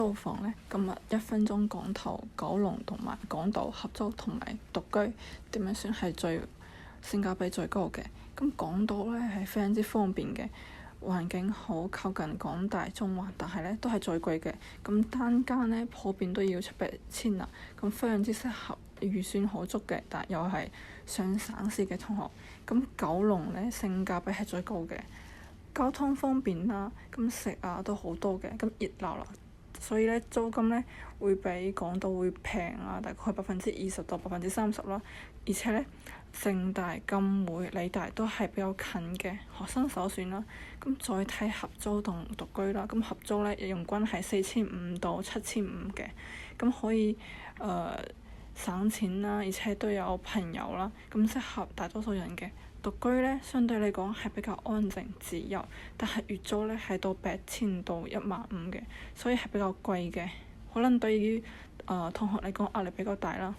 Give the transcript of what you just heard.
租房呢，今日1分鐘港頭、九龍同埋港島合租同埋獨居點樣算係性價比最高嘅？咁港島呢係非常之方便嘅，環境好，靠近港大、中環，但係呢都係最貴嘅。咁單間呢普遍都要700-1000啦，咁非常之適合預算好足嘅，但又係上省市嘅同學。咁九龍呢性價比係最高嘅，交通方便啦，咁食都好多嘅，咁熱鬧啦。所以咧租金咧會比港島會平大概20%到30%啦。而且咧城大、浸會、理大都係比較近嘅，學生首選啦。咁再睇合租同獨居啦。咁合租咧人均係4500到7500嘅，咁可以省錢啦，而且都有朋友啦，咁適合大多數人嘅。獨居呢，相對嚟講係比較安靜自由，但係月租呢係到8000到15000嘅，所以係比較貴嘅，可能對於同學嚟講壓力比較大啦。